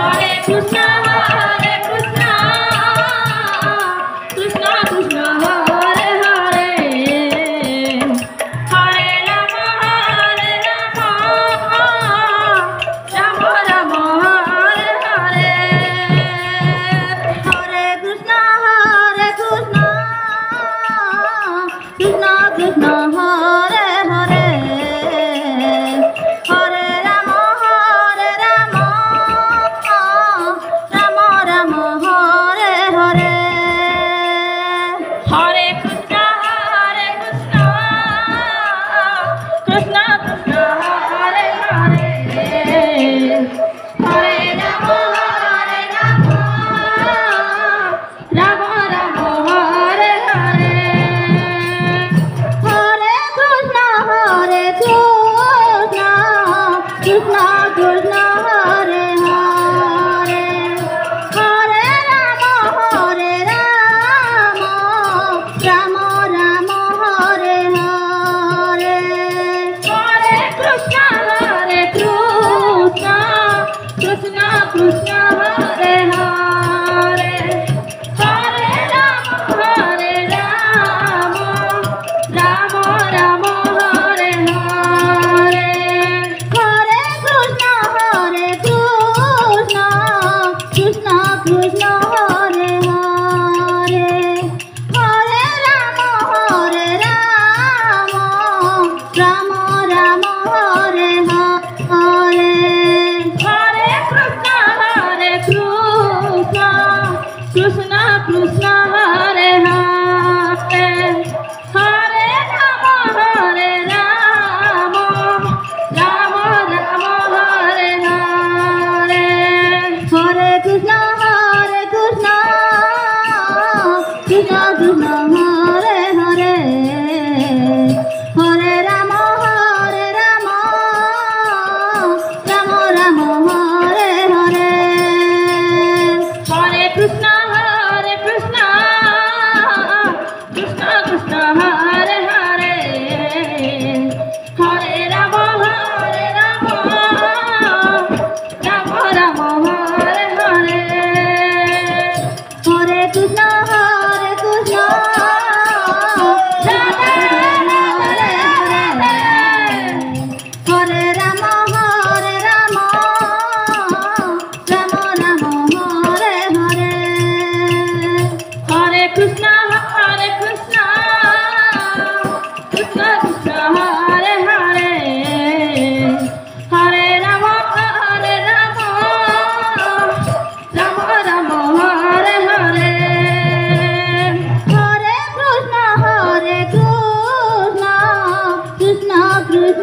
Krishna Krishna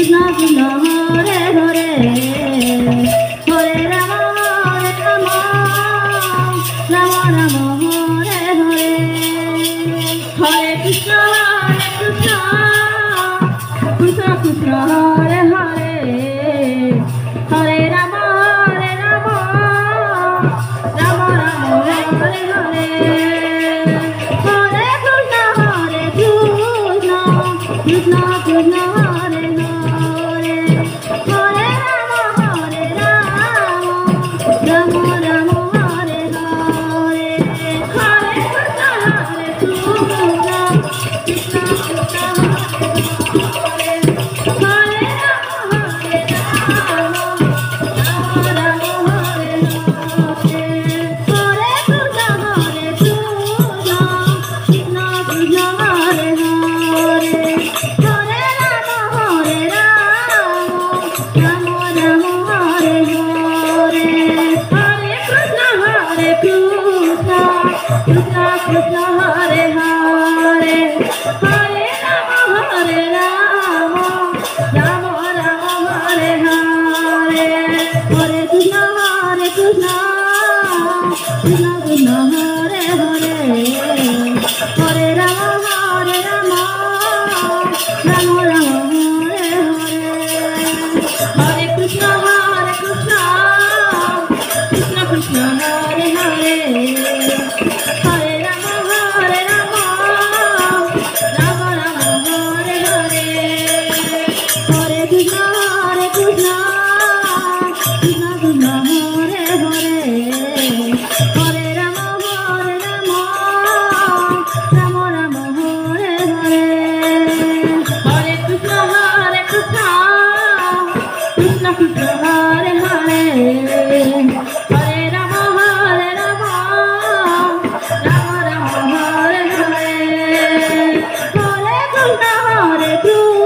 Krishna Krishna Hare Hare Rama, Rama Rama, Hare Hare, Hare Krishna, Krishna Krishna, Hare Hare, Hare Rama, Rama Rama, Hare Hare, Hare Krishna, Krishna Krishna, Hare Hare, Krishna Krishna Hare Hare, Hare Rama, Rama Rama, Hare Hare, Hare Krishna, Krishna Krishna, Hare Hare, Hare Rama, Rama Rama, Hare Hare, Hare Krishna, Krishna Krishna, Hare Hare, Hare Rama, Rama Rama, Hare Hare, Hare Krishna, Krishna Krishna, Hare Hare, Hare Rama, Rama Rama, Hare Hare, Hare Krishna, Krishna Krishna, Hare Hare, Hare Rama, Rama Rama, Hare Hare, Hare Krishna,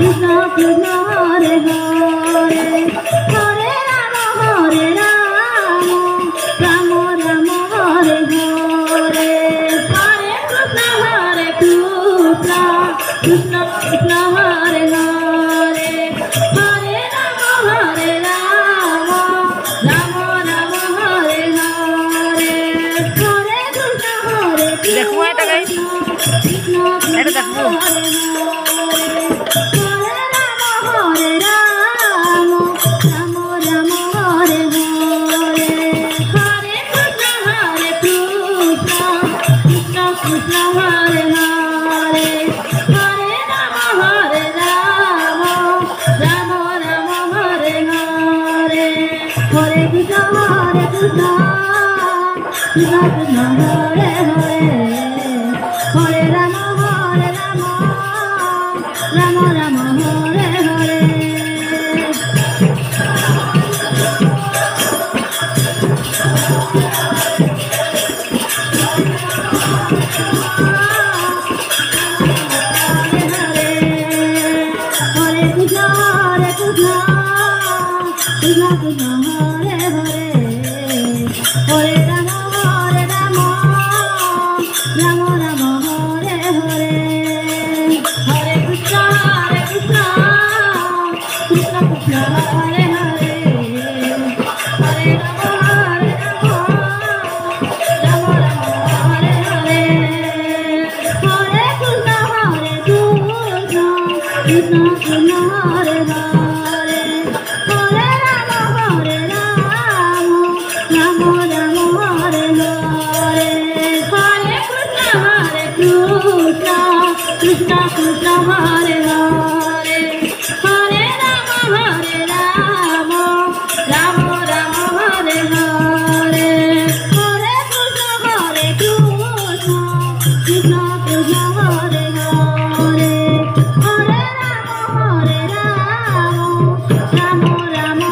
Krishna Krishna, Hare Hare, Hare Rama, Rama Rama, Hare Hare, Hare Krishna, Krishna Krishna, Hare Hare, Hare Rama, Rama Rama, Hare Hare, Hare Krishna, দেখো এটা guys Krishna এটা Krishna, দেখো Hare Hare, Hare Rama, Rama Rama, Hare Hare, Hare Krishna, Krishna Krishna, Hare Hare, Hare Rama, Rama Rama, Hare Hare, Hare Krishna, Krishna Krishna, Hare Hare, Hare Rama, Rama Rama, Hare Hare. Hare Krishna, Krishna Krishna, Hare Hare, Hare Rama, Rama Rama, Hare Hare, Hare Krishna, Krishna Krishna, Hare Hare, Hare Rama, Rama Rama, Hare Hare, Hare Krishna, Krishna Krishna, Hare Hare, Hare Rama, Rama Rama, Hare Hare, Hare Krishna, Krishna Krishna, Hare Hare, Hare Rama, Rama Rama, Hare Hare, Hare Krishna, Krishna Krishna, Hare Hare, Hare Rama, Rama Rama,